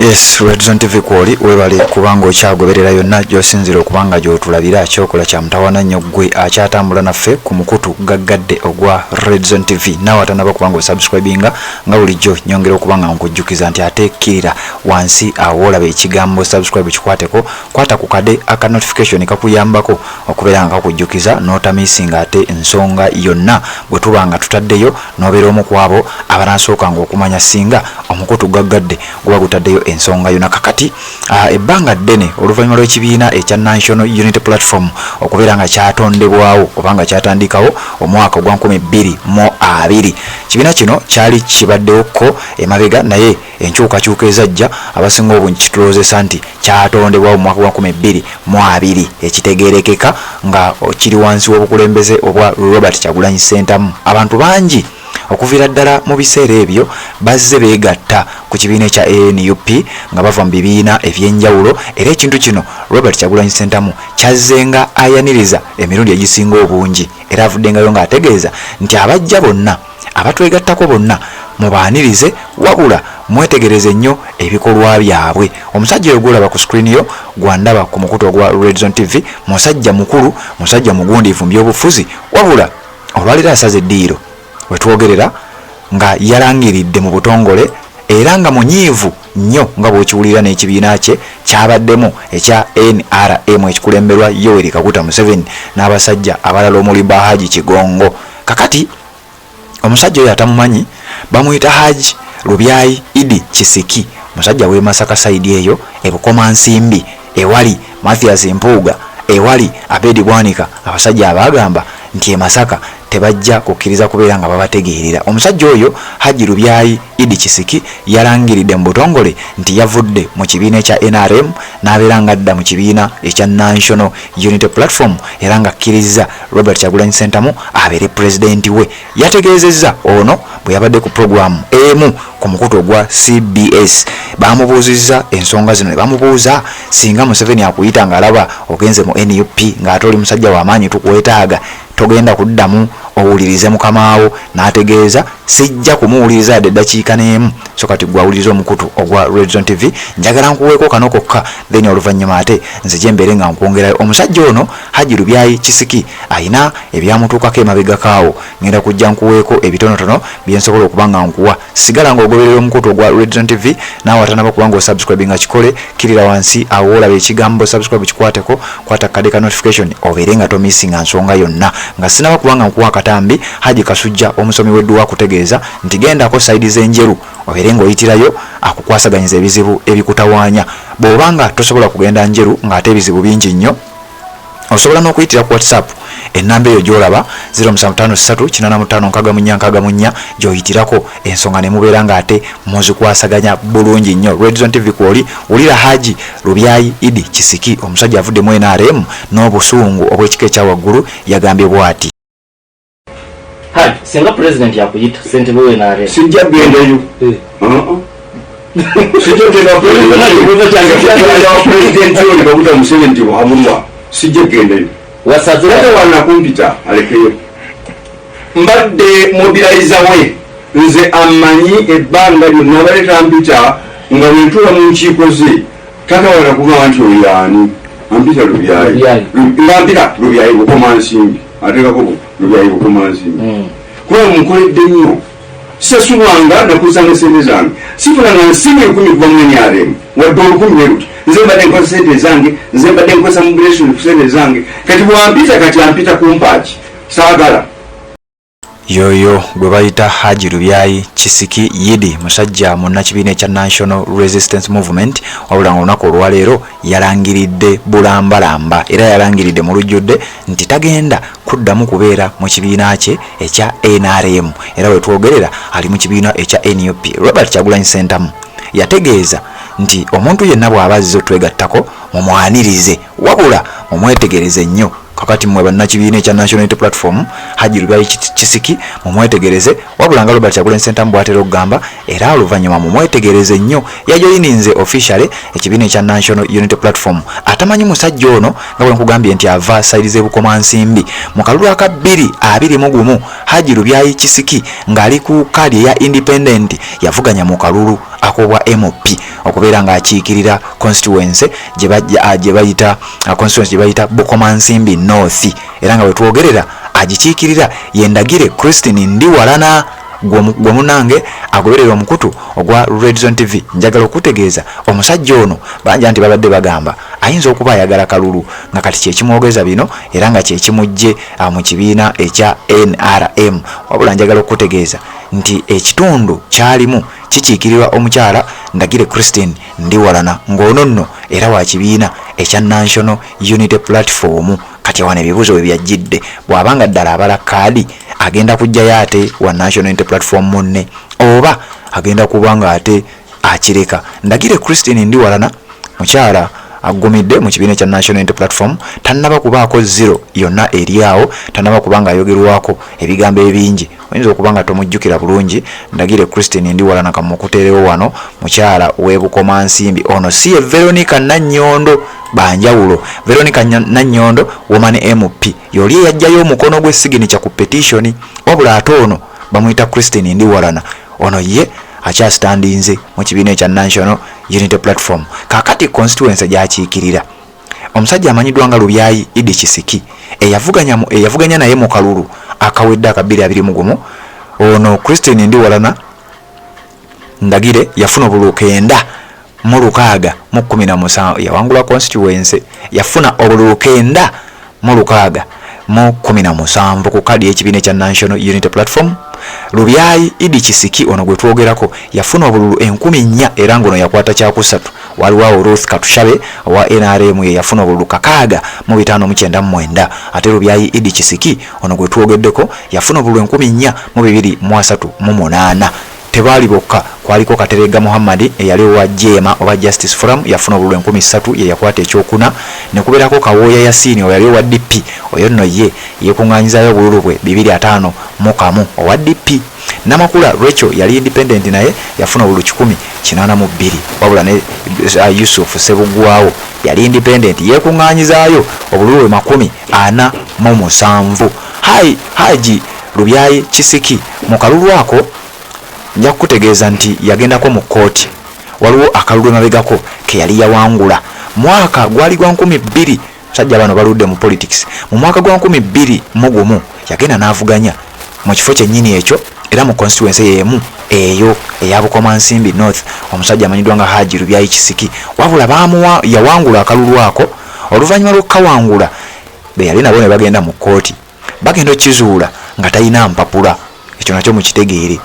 Yes, Redzone TV kwoli webale kubanga okyagoberera yonna gyosinzira okubanga gyotulabira kyokola kya mutawana nnyo gwe akyatambula naffe ku mukutu gaggadde ogwa Redzone TV. Nawe atanaba kubanga osubscribinga nga bulijjo nyongera okubanga nkujjukiza nti ate kirira wansi awo olaba ekigambo subscribe kikwateko, kwata ku kade aka notification kakuyambako okubeera nga kakujjukiza n'otamisinga ate ensonga yonna bwe tubanga tutaddeyo n'obeera omu ku abo abanaasookanga okumanya singa omukutu gaggadde guba gutaddeyo ensonga yona kakati ebbanga ddene oluvannyuma lw'ekibiina ekya National Unity Platform okubeera nga kyatondebwawo obanga kyatandikawo omwaka ogwa 2020. Kibiina kino kyali kibaddewoko emabega naye enkyukakyuka ezajja abasinga obungi kituloozesa nti kyatondebwawo mu mwaka gwa 2020 ekitegeerekeka nga kiri wansi w'obukulembeze obwa Robert Kyagulanyi Ssentamu. Abantu bangi okuviira ddala mu biseera ebyo bazze beegatta ku kibiina ekya NUP nga bava mu bibiina eby'enjawulo, era ekintu kino Robert Kyagulanyi Ssentamu kyazzenga ayaniriza emirundi egisinga obungi, era avuddengayo ng'ategeeza nti abajja bonna abatwegattako bonna mubaanirize wabula mwetegereze nnyo ebikolwa byabwe. Omusajja oyo gwolaba ku screen yo gwandaba ku mukutu ogwa Redzone TV, musajja mukulu, musajja mugundiivu mu by'obufuzi, wabula olwalira asaze eddiiro wetwogerera nga yalangiridde mu butongole era nga munyiivu nnyo nga bw'okiwulira n'ekibiina kye kyabaddemu ekya NRM ekikulemberwa Yoweri Kaguta Museveni n'abasajja abalala omuli Haji Kigongo. Kakati omusajja oyo atamumanyi bamuyita Haji Lubyayi Idi Kisiki, musajja w'e Masaka saidi eyo ebukoma nsimbi ewali Mathias Mpuuga ewali Abedi Bwanika, abasajja abagamba nti e Masaka tebajja kukkiriza kubeera nga babategeerera. Omusajja oyo Haji Lubyayi Idi Kisiki yalangiridde mu butongole nti yavudde mu kibiina ekya NRM n'abeera nga adda mu kibiina ekya National Unity Platform era nga akkiriza Robert Kyagulanyi Ssentamu abeere pulezidenti we. Yategeezezza ono bwe yabadde ku programu emu ku mukutu ogwa CBS. Bamubuuzizza ensonga zino ne bamubuuza singa Museveni akuyita ng'alaba ogenze mu NUP ng'ate oli musajja w'amaanyi tukwetaaga, togenda kuddamu owulirize mukamaawo, n'ategeeza sijja kumuwuliriza yadde eddakiika n'emu. So kati gwawuliriza omukutu ogwa Redzone TV, njagala nkuweeko kano kokka then oluvannyuma ate nzije mbeere nga nkwongerayo. Omusajja ono Haji Lubyayi Kisiki ayina ebyamutuukako emabega kaawo, ngenda kujja nkuweeko ebitonotono byensobola okuba nga nkuwa. Sigala ng'ogoberera omukutu ogwa Redzone TV, naawe atanaba kubanga osubscribe nga kikole, kirira wansi awo olaba ekigambo subscribe kikwateko, kwata kade ka notification obeere nga tomisinga nsonga yonna. Nga sinaba kubanga nkuwa akatambi, Haji Kasujja omusomi w'edduwa akutegeeza nti gendako saidi z'enjeru obeere ng'oyitirayo akukwasaganyiza ebizibu ebikutawaanya. Bw'obanga tosobola kugenda njeru ng'ate ebizibu bingi nnyo, osobola n'okuyitira ku WhatsApp ennamba eyo gy'olaba 07538546 gy'oyitirako ensonga ne mubeera ng'ate muzikwasaganya bulungi nnyo. Redzone TV kwoli wulira Haji Lubyayi Idi Kisiki, omusajja avudde mu NRM n'obusungu obw'ekika ekya waggulu, yagambye bw'ati. Haji, singa president yakuyita sente bwe NRM sijja gwendayo. Sijja genda president Yoweri Kaguta Museveni nti bw'abulwa sijja gendayo. Wasazira wana kumpita alekeyo. Mbadde mobilize we nze amanyi ebbanga lyonna baleeta mpita nga bwentula mu nkiiko ze tatawana kuba nti oyani ampita Lubyayi nga mpita Lubyayi bukoma nsimbi ateekako Lubyayi bukoma nsimbi kuba munkoledde nnyo. Sasulwanga nakusanga sente zange sifunanga nsibu 10 kuva mu NRM wadde 10 neruti nze mbadde nkosa sente zange, nze mbadde nkosa mobilization ku sente zange, kati bwampita kati ampita kumpaaki saagala. Yoyo gwe bayita Haji Lubyayi Kisiki Idi, musajja munnakibiina ekya National Resistance Movement, wabula ng'olunaku olwaleero yalangiridde bulambalamba era yalangiridde mu lujjudde nti tagenda kuddamu kubeera mu kibiina kye ekya NRM era wetwogerera ali mu kibiina ekya NUP. Robert Kyagulanyi Ssentamu yategeeza nti omuntu yenna bw'aba azze otwegattako mumwanirize wabula mumwetegereze nnyo kakati mwe bannakibiina ekya National Unity Platform Haji Lubyayi Kisiki mumwetegereze wabula nga Robert Kyagulanyi Ssentamu bw'atera okugamba era oluvannyuma mumwetegereze nnyo yajoyininze officially ekibiina ekya National Unity Platform atamanyi musajja ono nga bwe nkugambye nti ava sayidi z'ebukomansimbi mu kalulu aka 2021 Haji Lubyayi Kisiki ng'ali ku kaadi eya independent yavuganya mu kalulu akobwa MOP okubeera ng'akiikirira constituency gye bayita Bukomansimbi North era nga bwe twogerera agikiikirira yendagire Christine Ndiwalana gwe munange agoberera omukutu ogwa Red Zone TV njagala okutegeeza omusajja ono banja nti babadde bagamba ayinza okuba ayagala kalulu nga kati kyekimwogeza bino era nga kyekimujje mu kibiina ekya NRM wabula njagala okutegeeza nti ekitundu kyalimu kikiikirirwa omukyala Ndagire Christine Ndiwalana ng'ono nno era wa kibiina ekya National Unity Platform kati awana ebibuuzo bwe byajjidde bw'abanga ddala abala kaadi agenda kujjayo ate wa National Unity Platform munne oba agenda kubanga ate akireka. Ndagire Christine Ndiwalana mukyala agumidde mu kibiina kya National Unity Platform tannaba kubaako zero yonna eriawo tannaba kubanga ayogerwako ebigambo ebingi oyinza okubanga tomujjukira bulungi. Ndagire Christine Ndiwalana kamukuterewo wano mukyala w'ebukomansimbi ono si Veronica Nannyondo banjawulo. Veronica Nannyondo woman MP yoli yajjayo omukono gwe signature ku petition wabula ate ono bamuyita Christine Ndiwalana ono ye akyastandinze mu kibiina ekya National Unity Platform kakati constituency gyakiikirira omusajja amanyiddwa nga Lubyayi Idi Kisiki eyavuganya naye mu kalulu akawedde aka 2021 ono Christine Ndiwalana Ndagire yafuna obululu 9/6 yawangula constituency yafuna obululu 9/6 ku kadi y'ekibiina ekya National Unity Platform. Lubyayi Idi Kisiki ono gwe twogerako yafuna obululu 10,000 era ngono yakwata kyakusatu waliwo Ruth Katushabe wa NRM ye yafuna obululu 6,599 ate Lubyayi Idi Kisiki ono gwe twogeddeko yafuna obululu 10,238 tebali bokka kwaliko Katerega Muhammad eyali wa Jema oba Justice Forum yafuna obululu 3,000 ye yakwata ekyokuna ne kuberako Kawoya Yasini oyali wa DP oyo nno ye yekunganyizayo obululu bwe 205 owa DP. Namakula Rachel yali independent naye yafuna obululu 182 wabula ne Yusuf Sebugwawo yali independent yekunganyizayo obululu 47. Haji Lubyayi Kisiki mu kalulu ako nja kutegeeza nti yagendako mu kooti waliwo akalulu emabegako ke yali yawangula mwaka gwali gwa 2000 sajja bano baludde mu politics mu mwaka gwa 2021 yagenda n'avuganya mu kifo kyennyini ekyo era mu constituency yemu eyo eya Bukomansimbi North omusajja amanyiddwa nga Haji Lubyayi Kisiki wabula yawangula akalulu ako oluvannyuma lw'okawangula be yali nabo ne bagenda mu kooti bagenda okizuula nga talina mpapula ekyo nakyo mukitegeere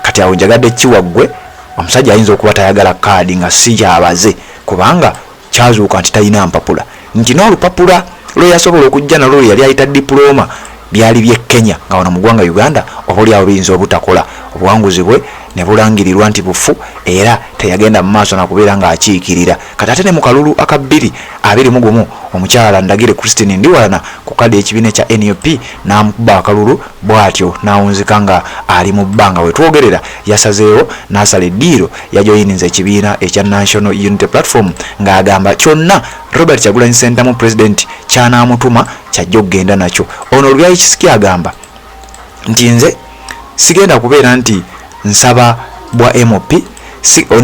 kati awo njagadde kiwaggwe omusajja ayinza okuba tayagala kaadi nga si kyabaze kubanga kyazuuka nti talina mpapula nti n'olupapula lwe yasobola okujja nalwo yali ayita diploma byali by'e Kenya nga wano mu ggwanga Uganda oba olyawo biyinza obutakola obuwanguzi bwe ne bulangirirwa nti bufu era teyagenda mu maaso nakubeera ng'akiikirira kati ate ne mu kalulu aka 2021 omukyala Ndagire Christine Ndiwalana ku kadi y'ekibiina ekya NUP n'amukuba akalulu bw'atyo n'awunzika nga ali mu bbanga we twogerera yasazeewo n'asala eddiiro yajoyininza ekibiina ekya National Unity Platform ng'agamba kyonna Robert Kyagulanyi Ssentamu President ky'anaamutuma kyajja okugenda nakyo. Ono Lubyayi Kisiki agamba nti nze sigenda kubeera nti nsaba bwa MOP ne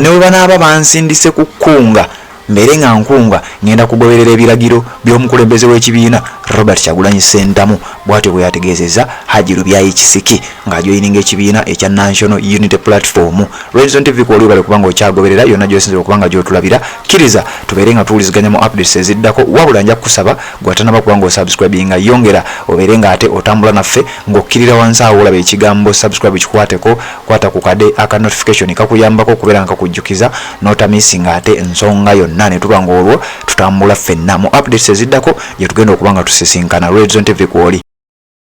bwe banaaba bansindise ku kkunga mbere nga nkunga ngenda kugoberera ebiragiro by'omukulembeze w'ekibiina Robert Kyagulanyi Ssentamu bw'atyo bwe yategeezezza Haji Lubyayi Kisiki ng'ajoyininga ekibiina ekya National Unity Platform. Red Zone TV kwoli bali kubanga okyagoberera yonna gy'osinzira okubanga gy'otulabira kkiriza tubeere nga tuwuliziganya mu updates eziddako wabula nja kusaba gw'atanaba kubanga osubscribinga yongera obeere ng'ate otambula naffe ng'okkirira wansi awo olaba ekigambo subscribe kikwateko kwata ku kade aka notification kakuyambako okubeera nga kakujjukiza n'otamisinga ate ensonga yonna ne tuba ng'olwo tutambula ffenna mu updates eziddako gye tugenda okubanga tusisinkana. Red Zone TV kwoli.